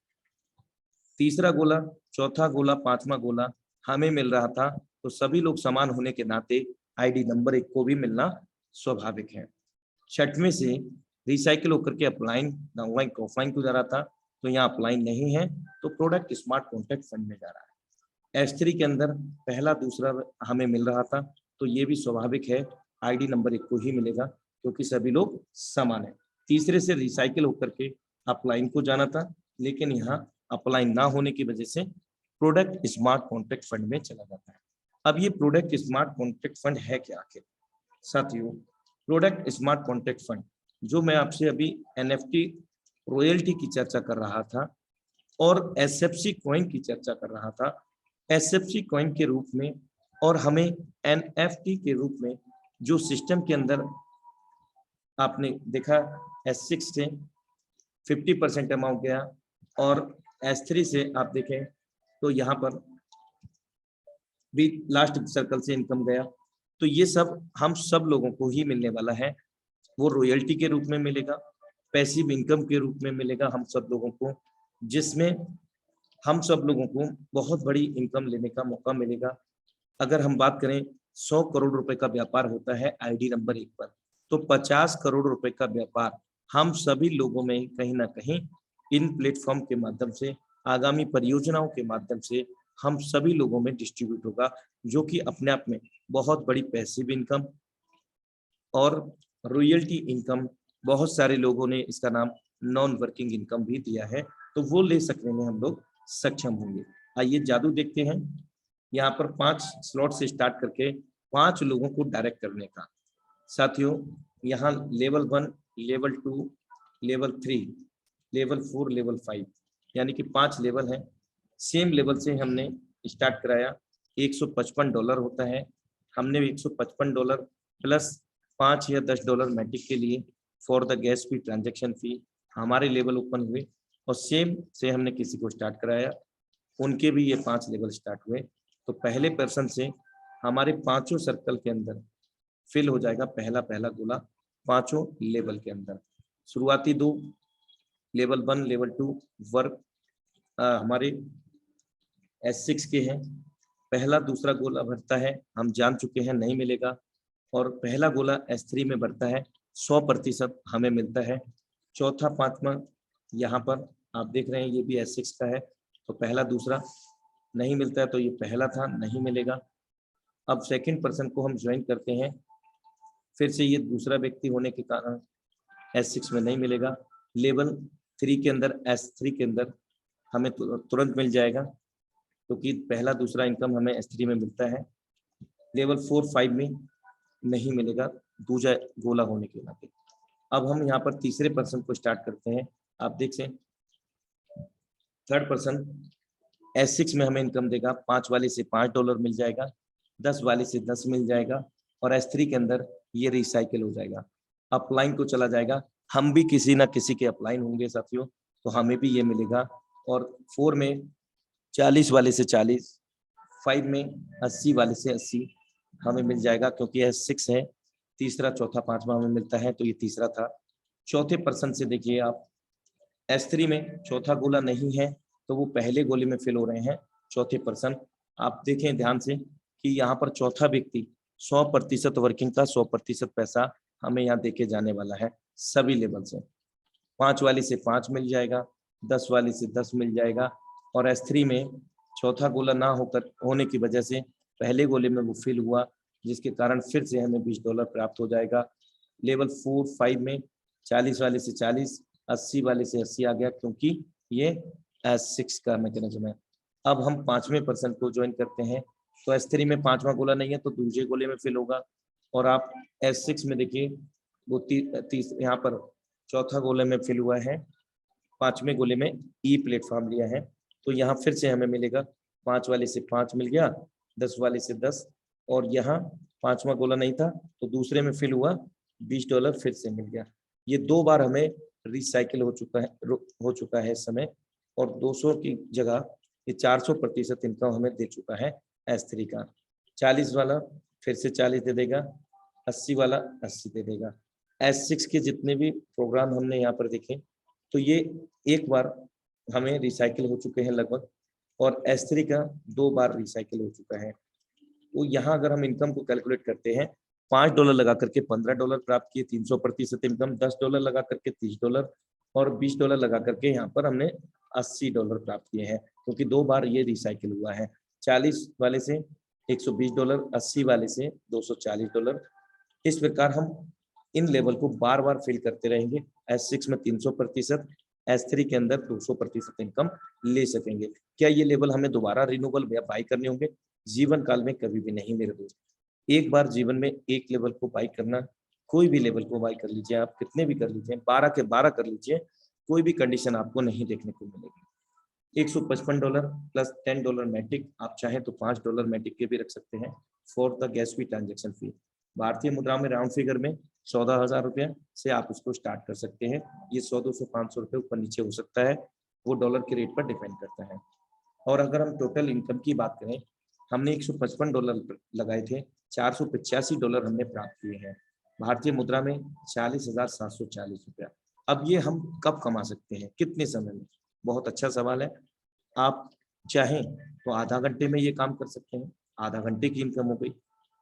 तीसरा गोला, चौथा गोला, पांचवा गोला हमें मिल रहा था, तो सभी लोग समान होने के नाते आईडी नंबर 1 को भी मिलना स्वाभाविक है। छठवें से रिसाइकिल होकर के अपलाइन डाउनलाइन ऑफलाइन को जा रहा था, तो यहाँ अपलाइन नहीं है, तो प्रोडक्ट स्मार्ट कॉन्ट्रैक्ट फंड में जा रहा है। S3 के अंदर पहला दूसरा हमें मिल रहा था, तो ये भी स्वाभाविक है, आईडी नंबर 1 को ही मिलेगा क्योंकि सभी लोग समान है। तीसरे से रिसाइकिल होकर के अपलाइन को जाना था, लेकिन यहाँ अपलाइन ना होने की वजह से प्रोडक्ट स्मार्ट कॉन्ट्रैक्ट फंड में चला जाता है। अब ये प्रोडक्ट स्मार्ट कॉन्ट्रैक्ट फंड है क्या आखिर? साथियों, प्रोडक्ट स्मार्ट कॉन्ट्रैक्ट फंड जो मैं आपसे अभी NFT रॉयल्टी की चर्चा कर रहा था और SFC कॉइन की चर्चा कर रहा था, SFC कॉइन के रूप में और हमें NFT के रूप में जो सिस्टम के अंदर आपने देखा S6 से 50% अमाउंट गया और S3 से आप देखें तो यहाँ पर भी लास्ट सर्कल से इनकम गया। तो ये सब हम सब लोगों को ही मिलने वाला है। वो रॉयल्टी के रूप में मिलेगा, पैसिव इनकम के रूप में मिलेगा हम सब लोगों को, जिसमें हम सब लोगों को बहुत बड़ी इनकम लेने का मौका मिलेगा। अगर हम बात करें 100 करोड़ रुपए का व्यापार होता है आईडी नंबर 1 पर, तो 50 करोड़ रुपए का व्यापार हम सभी लोगों में कहीं ना कहीं इन प्लेटफॉर्म के माध्यम से, आगामी परियोजनाओं के माध्यम से हम सभी लोगों में डिस्ट्रीब्यूट होगा, जो कि अपने आप में बहुत बड़ी पैसिव इनकम और रॉयल्टी इनकम, बहुत सारे लोगों ने इसका नाम नॉन वर्किंग इनकम भी दिया है, तो वो ले सकने में हम लोग सक्षम होंगे। आइए जादू देखते हैं। यहाँ पर 5 स्लॉट से स्टार्ट करके 5 लोगों को डायरेक्ट करने का। साथियों, यहाँ level 1, level 2, level 3, level 4, level 5 यानी कि 5 लेवल है। सेम लेवल से हमने स्टार्ट कराया। $155 होता है। हमने $155 प्लस $5 या $10 मैटिक के लिए for the gas fee, transaction fee हमारे लेवल ओपन हुए और सेम से हमने किसी को स्टार्ट कराया, उनके भी ये 5 लेवल स्टार्ट हुए। तो पहले पर्सन से हमारे 5 सर्कल के अंदर फिल हो जाएगा पहला गोला 5 लेवल के अंदर। शुरुआती 2 लेवल 1, लेवल 2 वर्क हमारे S6 के हैं। पहला दूसरा गोला भरता है, हम जान चुके हैं नहीं मिलेगा, और पहला गोला S3 में भरता है, 100% हमें मिलता है। चौथा पांचवा यहाँ पर आप देख रहे हैं ये भी S6 का है, तो पहला दूसरा नहीं मिलता है, तो ये पहला था, नहीं मिलेगा। अब सेकंड पर्सन को हम ज्वाइन करते हैं, फिर से ये दूसरा व्यक्ति होने के कारण S6 में नहीं मिलेगा। लेवल 3 के अंदर, S3 के अंदर हमें तुरंत मिल जाएगा, क्योंकि पहला दूसरा इनकम हमें S3 में मिलता है। लेवल 4, 5 में नहीं मिलेगा दूसरा गोला होने के नाते। अब हम यहाँ पर तीसरे पर्सन को स्टार्ट करते हैं। आप देख सकते हैं थर्ड पर्सन S6 में हमें इनकम देगा, 5 वाले से $5 मिल जाएगा, 10 वाले से 10 मिल जाएगा, और S3 के अंदर ये रिसाइकिल हो जाएगा, अपलाइन को चला जाएगा। हम भी किसी ना किसी के अपलाइन होंगे साथियों, तो हमें भी ये मिलेगा। और 4 में 40 वाले से 40, 5 में 80 वाले से 80 हमें मिल जाएगा, क्योंकि S6 है। तीसरा, चौथा, पांचवा हमें मिलता है, तो ये तीसरा था। चौथे पर्सन से देखिए आप, S3 में चौथा गोला नहीं है, तो वो पहले गोले में फिल हो रहे हैं चौथे पर्सन। आप देखें ध्यान से कि यहाँ पर चौथा व्यक्ति 100% वर्किंग का 100% पैसा हमें यहाँ देके जाने वाला है सभी लेवल से। 5 वाली से 5 मिल जाएगा, 10 वाली से 10 मिल जाएगा, और S3 में चौथा गोला ना होने की वजह से पहले गोले में वो फिल हुआ, जिसके कारण फिर से हमें $20 प्राप्त हो जाएगा। लेवल 4, 5 में 40 वाले से 40, 80 वाले से 80 आ गया, क्योंकि ये S6 का मैकेनिज्म है। अब हम 5वें पर्सन को ज्वाइन करते हैं, तो S3 में 5वां गोला नहीं है तो दूसरे गोले में फिल होगा। और आप S6 में देखिए वो यहाँ पर चौथा गोले में फिल हुआ है, 5वें गोले में ई प्लेटफॉर्म लिया है, तो यहाँ फिर से हमें मिलेगा 5 वाले से 5 मिल गया, 10 वाले से 10, और यहाँ 5वां गोला नहीं था तो दूसरे में फिल हुआ, $20 फिर से मिल गया। ये 2 बार हमें रिसाइकिल हो चुका है इस समय, और 200 की जगह ये 400% इनकम हमें दे चुका है S3 का। 40 वाला फिर से 40 दे देगा, 80 वाला 80 दे देगा। S6 के जितने भी प्रोग्राम हमने यहाँ पर देखे तो ये एक बार हमें रिसाइकिल हो चुके हैं लगभग, और S3 का 2 बार रिसाइकिल हो चुका है। तो यहाँ अगर हम इनकम को कैलकुलेट करते हैं, $5 लगा करके $15 प्राप्त किए, 300% इनकम, $10 लगा करके $30, और $20 लगा करके यहाँ पर हमने $80 प्राप्त किए हैं, क्योंकि 2 बार ये रिसाइकिल हुआ है। 40 वाले से $120, 80 वाले से $240। इस प्रकार हम इन लेवल को बार बार फिल करते रहेंगे। S6 में 300%, S3 के अंदर 200% इनकम ले सकेंगे। क्या ये लेवल हमें दोबारा रिन्यूएबल या बाई करने होंगे? जीवन काल में कभी भी नहीं मेरे दोस्त। एक बार जीवन में एक लेवल को बाई करना, कोई भी लेवल को बाई कर लीजिए, आप कितने भी कर लीजिए, 12 के 12 कर लीजिए, कोई भी कंडीशन आपको नहीं देखने को मिलेगी। $155 प्लस $10 मैटिक, आप चाहें तो $5 मैटिक के भी रख सकते हैं for the gas fee transaction fee. भारतीय मुद्रा में राउंड फिगर में 14,000 रुपये से आप उसको स्टार्ट कर सकते हैं। ये 100, 200, 500 रुपये ऊपर नीचे हो सकता है, वो डॉलर के रेट पर डिपेंड करता है। और अगर हम टोटल इनकम की बात करें, हमने $155 लगाए थे, $485 हमने प्राप्त किए हैं। भारतीय मुद्रा में 40,740 रुपया। अब ये हम कब कमा सकते हैं, कितने समय में? बहुत अच्छा सवाल है। आप चाहें तो आधा घंटे में ये काम कर सकते हैं, आधा घंटे की इनकम हो गई।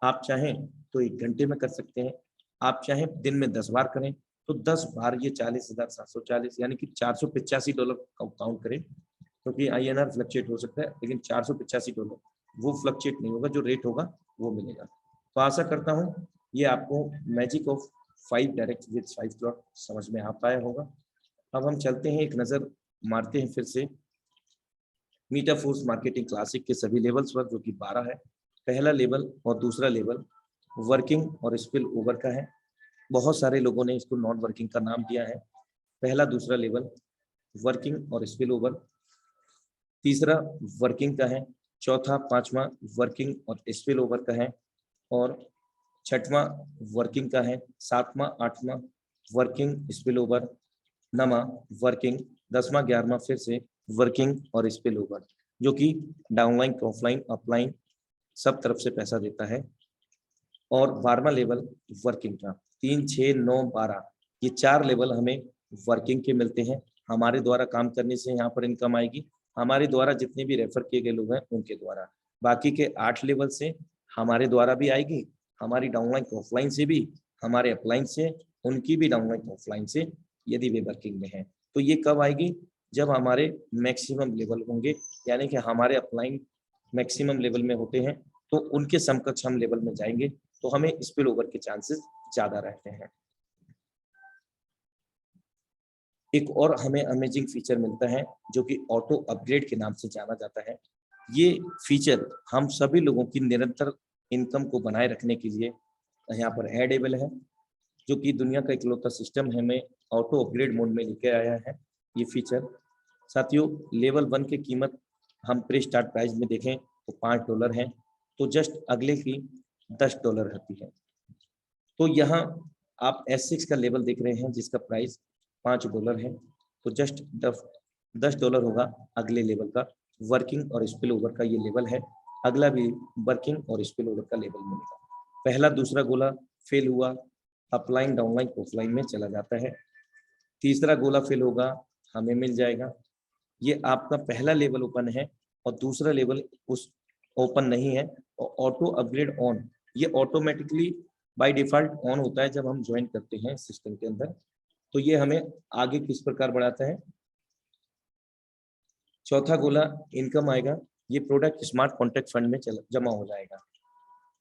आप चाहें तो 1 घंटे में कर सकते हैं। आप चाहें दिन में 10 बार करें तो 10 बार ये 40,740 यानी कि $485 काउंट करें, क्योंकि INR फ्लक्चुएट हो सकता है, लेकिन $485 वो फ्लक्चुएट नहीं होगा, जो रेट होगा वो मिलेगा। तो आशा करता हूँ ये आपको magic of 5 direct with 5 slot समझ में आ पाया होगा। अब हम चलते हैं, एक नज़र मारते हैं फिर से मीटाफोर्स मार्केटिंग क्लासिक के सभी लेवल्स पर, जो कि 12 है। पहला लेवल और दूसरा लेवल वर्किंग और स्पिल ओवर का है। बहुत सारे लोगों ने इसको नॉन वर्किंग का नाम दिया है। पहला दूसरा लेवल वर्किंग और स्पिल ओवर, तीसरा वर्किंग का है, चौथा पांचवा वर्किंग और स्पिल ओवर का है, और छठवां वर्किंग का है, सातवां आठवां वर्किंग स्पिल ओवर, नवा वर्किंग, 10वां 11वां फिर से वर्किंग और स्पिल ओवर, जो कि डाउनलाइन ऑफलाइन अपलाइन सब तरफ से पैसा देता है। और 12वां लेवल वर्किंग का, 3, 6, 9, 12 ये 4 लेवल हमें वर्किंग के मिलते हैं। हमारे द्वारा काम करने से यहाँ पर इनकम आएगी, हमारे द्वारा जितने भी रेफर किए गए लोग हैं उनके द्वारा। बाकी के 8 लेवल से हमारे द्वारा भी आएगी, हमारी डाउनलाइन ऑफलाइन से भी, हमारे अपलाइन से, उनकी भी डाउनलाइन ऑफलाइन से, यदि वे वर्किंग में है। तो ये कब आएगी? जब हमारे मैक्सिमम लेवल होंगे, यानी कि हमारे अपलाइन मैक्सिमम लेवल में होते हैं, तो उनके समकक्ष हम लेवल में जाएंगे, तो हमें स्पिल ओवर के चांसेस ज्यादा रहते हैं। एक और हमें अमेजिंग फीचर मिलता है, जो कि ऑटो अपग्रेड के नाम से जाना जाता है। ये फीचर हम सभी लोगों की निरंतर इनकम को बनाए रखने के लिए यहाँ पर एडेबल है, जो कि दुनिया का इकलौता सिस्टम हमें ऑटो अपग्रेड मोड में लेके आया है ये फीचर। साथियों, लेवल 1 की कीमत हम प्री स्टार्ट प्राइस में देखें तो $5 है, तो जस्ट अगले की $10 रहती है। तो यहाँ आप S6 का लेवल देख रहे हैं, जिसका प्राइस $5 है, तो जस्ट $10 होगा अगले लेवल का। वर्किंग और स्पिल ओवर का ये लेवल है, अगला भी वर्किंग और स्पिल ओवर का लेवल मिलेगा। पहला दूसरा गोला फेल हुआ, अपलाइन डाउनलाइन ऑफलाइन में चला जाता है। तीसरा गोला फेल होगा, हमें मिल जाएगा। ये आपका पहला लेवल ओपन है और दूसरा लेवल उस ओपन नहीं है। और ऑटो अपग्रेड ऑन, ये ऑटोमेटिकली बाय डिफॉल्ट ऑन होता है जब हम ज्वाइन करते हैं सिस्टम के अंदर। तो ये हमें आगे किस प्रकार बढ़ाता है? चौथा गोला इनकम आएगा, ये प्रोडक्ट स्मार्ट कॉन्ट्रैक्ट फंड में जमा हो जाएगा।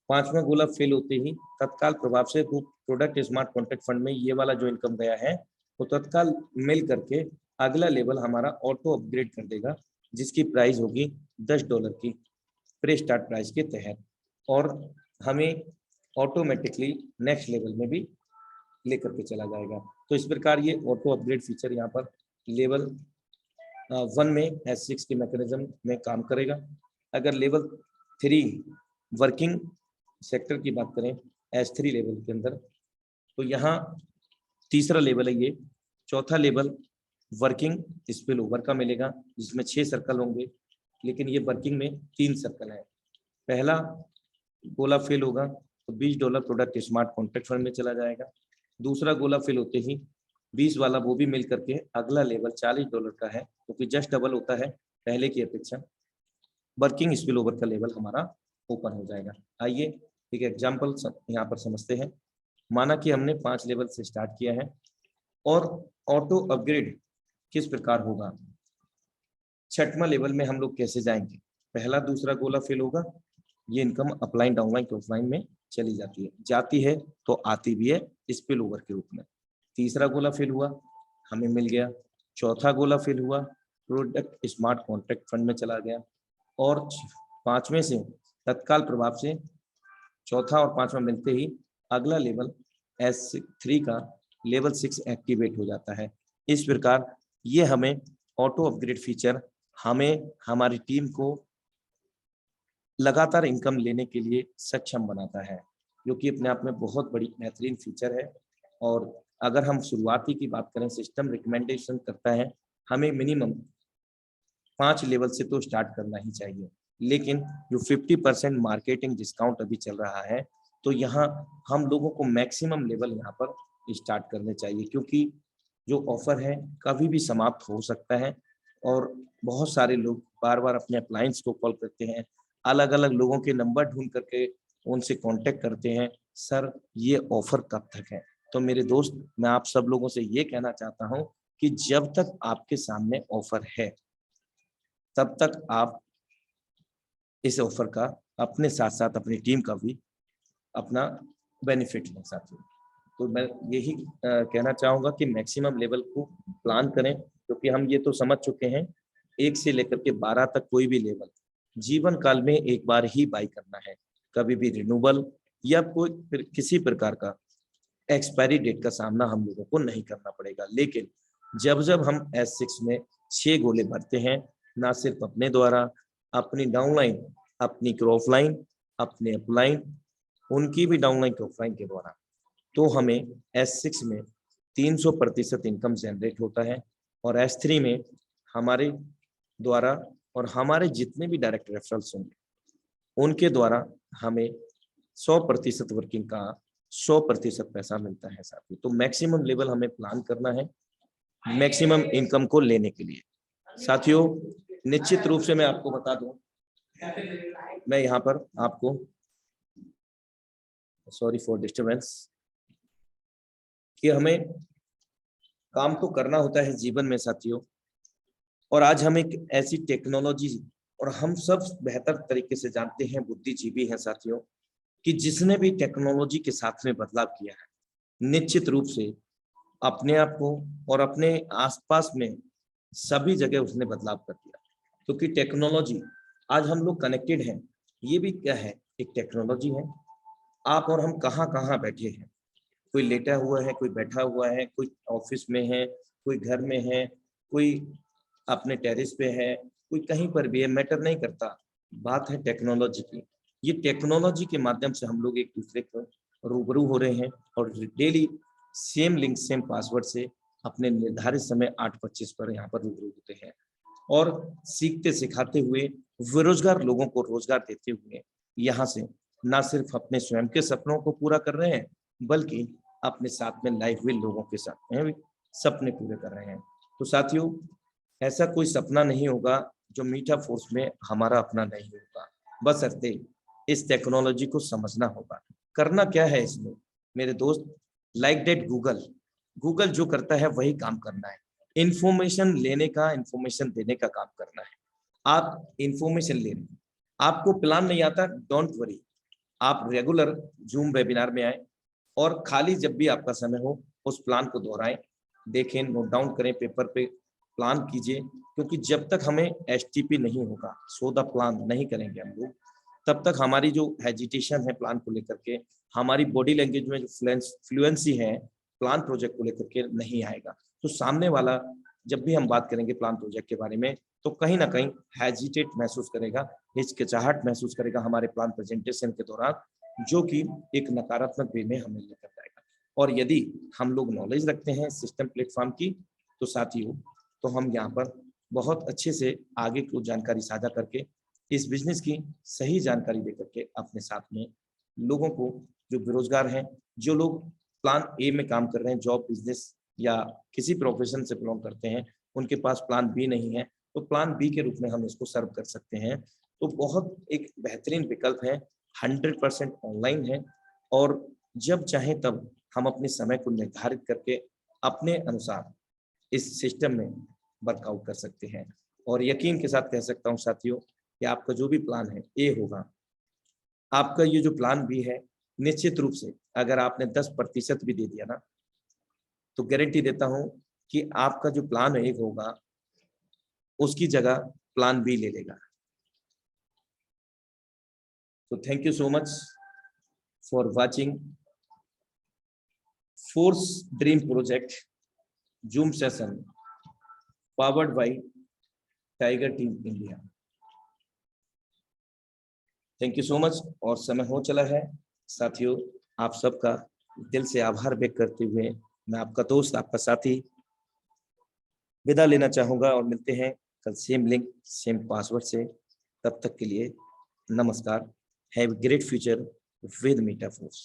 5वां गोला फेल होते ही तत्काल प्रभाव से वो प्रोडक्ट स्मार्ट कॉन्ट्रैक्ट फंड में ये वाला जो इनकम गया है वो तत्काल मिल करके अगला लेवल हमारा ऑटो अपग्रेड कर देगा, जिसकी प्राइस होगी $10 की प्री स्टार्ट प्राइस के तहत, और हमें ऑटोमेटिकली नेक्स्ट लेवल में भी लेकर के चला जाएगा। तो इस प्रकार ये ऑटो अपग्रेड फीचर यहाँ पर लेवल 1 में S6 के मैकेनिज्म में काम करेगा। अगर लेवल 3 वर्किंग सेक्टर की बात करें S3 लेवल के अंदर, तो यहाँ तीसरा लेवल है ये। चौथा लेवल वर्किंग स्पिल ओवर का मिलेगा, जिसमें 6 सर्कल होंगे, लेकिन ये वर्किंग में 3 सर्कल है। पहला गोला फेल होगा तो $20 प्रोडक्ट स्मार्ट कॉन्ट्रैक्ट फंड में चला जाएगा। दूसरा गोला फेल होते ही 20 वाला वो भी मिल करके अगला लेवल $40 का है, क्योंकि जस्ट डबल होता है पहले की अपेक्षा। वर्किंग स्पिल ओवर का लेवल हमारा ओपन हो जाएगा। आइए एक एग्जाम्पल यहाँ पर समझते हैं। माना कि हमने 5 लेवल से स्टार्ट किया है और ऑटो अपग्रेड किस प्रकार होगा। 6वां लेवल में हम लोग कैसे जाएंगे। पहला दूसरा गोला फेल होगा, ये इनकम अपलाइन डाउनलाइन ऑफलाइन में चली जाती है तो आती भी है स्पिल ओवर के रूप में। तीसरा गोला फेल हुआ, हमें मिल गया। चौथा गोला फेल हुआ, प्रोडक्ट स्मार्ट कॉन्ट्रैक्ट फंड में चला गया। और 5वें से तत्काल प्रभाव से चौथा और 5वां मिलते ही अगला लेवल S3 का लेवल 6 एक्टिवेट हो जाता है। इस प्रकार ये हमें ऑटो अपग्रेड फीचर हमें हमारी टीम को लगातार इनकम लेने के लिए सक्षम बनाता है, जो कि अपने आप में बहुत बड़ी बेहतरीन फीचर है। और अगर हम शुरुआती की बात करें, सिस्टम रिकमेंडेशन करता है हमें मिनिमम 5 लेवल से तो स्टार्ट करना ही चाहिए, लेकिन जो 50% मार्केटिंग डिस्काउंट अभी चल रहा है, तो यहाँ हम लोगों को मैक्सिमम लेवल यहाँ पर स्टार्ट करने चाहिए, क्योंकि जो ऑफर है कभी भी समाप्त हो सकता है। और बहुत सारे लोग बार बार अपने अप्लायंस को कॉल करते हैं, अलग अलग लोगों के नंबर ढूंढ करके उनसे कांटेक्ट करते हैं, सर ये ऑफर कब तक है। तो मेरे दोस्त, मैं आप सब लोगों से ये कहना चाहता हूं कि जब तक आपके सामने ऑफर है तब तक आप इस ऑफर का अपने साथ साथ अपनी टीम का भी अपना बेनिफिट ले सकते हो। तो मैं यही कहना चाहूँगा कि मैक्सिमम लेवल को प्लान करें, क्योंकि हम ये तो समझ चुके हैं 1 से लेकर के 12 तक कोई भी लेवल जीवन काल में एक बार ही बाई करना है, कभी भी रिन्यूअल या कोई किसी प्रकार का एक्सपायरी डेट का सामना हम लोगों को नहीं करना पड़ेगा। लेकिन जब जब हम S6 में 6 गोले भरते हैं, ना सिर्फ अपने द्वारा, अपनी डाउनलाइन, अपनी क्रॉपलाइन, अपने अपलाइन, उनकी भी डाउनलाइन क्रॉपलाइन के द्वारा, तो हमें S6 में 300% इनकम जनरेट होता है। और S3 में हमारे द्वारा और हमारे जितने भी डायरेक्ट रेफरल्स होंगे उनके द्वारा हमें 100% वर्किंग का 100% पैसा मिलता है साथी। तो मैक्सिमम लेवल हमें प्लान करना है मैक्सिमम इनकम को लेने के लिए। साथियों, निश्चित रूप से मैं आपको बता दूं, मैं यहाँ पर आपको, सॉरी फॉर डिस्टर्बेंस, कि हमें काम तो करना होता है जीवन में साथियों। और आज हम एक ऐसी टेक्नोलॉजी, और हम सब बेहतर तरीके से जानते हैं, बुद्धिजीवी हैं साथियों, कि जिसने भी टेक्नोलॉजी के साथ में बदलाव किया है, निश्चित रूप से अपने आप को और अपने आसपास में सभी जगह उसने बदलाव कर दिया। क्योंकि टेक्नोलॉजी, आज हम लोग कनेक्टेड हैं, ये भी क्या है, एक टेक्नोलॉजी है। आप और हम कहाँ कहाँ बैठे हैं, कोई लेटा हुआ है, कोई बैठा हुआ है, कोई ऑफिस में है, कोई घर में है, कोई अपने टेरेस पे है, कोई कहीं पर भी है, मैटर नहीं करता। बात है टेक्नोलॉजी की। ये टेक्नोलॉजी के माध्यम से हम लोग एक दूसरे को रूबरू हो रहे हैं और daily same link same password से अपने निर्धारित समय 8:25 पर यहाँ पर रूबरू होते हैं, और सीखते सिखाते हुए, बेरोजगार लोगों को रोजगार देते हुए यहाँ से ना सिर्फ अपने स्वयं के सपनों को पूरा कर रहे हैं, बल्कि अपने साथ में लाए हुए लोगों के साथ में भी सपने पूरे कर रहे हैं। तो साथियों, ऐसा कोई सपना नहीं होगा जो मीठा फोर्स में हमारा अपना नहीं होगा, बस अर्थे इस टेक्नोलॉजी को समझना होगा। करना क्या है इसमें मेरे दोस्त, लाइक दैट गूगल जो करता है वही काम करना है। इंफॉर्मेशन लेने का, इंफॉर्मेशन देने का काम करना है। आप इंफॉर्मेशन ले रहे हैं, आपको प्लान नहीं आता, डोंट वरी, आप रेगुलर जूम वेबिनार में आए और खाली जब भी आपका समय हो उस प्लान को दोहराएं, देखें, नोट डाउन करें, पेपर पे प्लान कीजिए, क्योंकि जब तक हमें एसटीपी नहीं होगा, सो द प्लान नहीं करेंगे हम लोग, तब तक हमारी जो हेजिटेशन है प्लान को लेकर के, हमारी बॉडी लैंग्वेज में जो फ्लुएंसी है प्लान प्रोजेक्ट को लेकर के नहीं आएगा। तो सामने वाला जब भी हम बात करेंगे प्लान प्रोजेक्ट के बारे में तो कहीं ना कहीं हेजिटेट महसूस करेगा, हिचकिचाहट महसूस करेगा हमारे प्लान प्रेजेंटेशन के दौरान, जो कि एक नकारात्मक वे में हमें लेकर जाएगा। और यदि हम लोग नॉलेज रखते हैं सिस्टम प्लेटफॉर्म की तो साथियों, तो हम यहाँ पर बहुत अच्छे से आगे को जानकारी साझा करके इस बिजनेस की सही जानकारी देकर के अपने साथ में लोगों को, जो बेरोजगार हैं, जो लोग प्लान ए में काम कर रहे हैं, जॉब, बिजनेस या किसी प्रोफेशन से बिलोंग करते हैं, उनके पास प्लान बी नहीं है, तो प्लान बी के रूप में हम इसको सर्व कर सकते हैं। तो बहुत एक बेहतरीन विकल्प है, 100% ऑनलाइन है और जब चाहें तब हम अपने समय को निर्धारित करके अपने अनुसार इस सिस्टम में वर्कआउट कर सकते हैं। और यकीन के साथ कह सकता हूं साथियों कि आपका जो भी प्लान है ए होगा। आपका ये जो प्लान बी है, निश्चित रूप से अगर आपने 10% भी दे दिया ना, तो गारंटी देता हूं कि आपका जो प्लान ए होगा उसकी जगह प्लान बी ले लेगा। So thank you so much for watching Force Dream Project Zoom session powered by Tiger Team India. Thank you so much। और समय हो चला है साथियों, आप सबका दिल से आभार व्यक्त करते हुए मैं आपका दोस्त, आपका साथी विदा लेना चाहूंगा और मिलते हैं कल सेम लिंक सेम पासवर्ड से। तब तक के लिए नमस्कार। Have great future with मीटाफोर्स।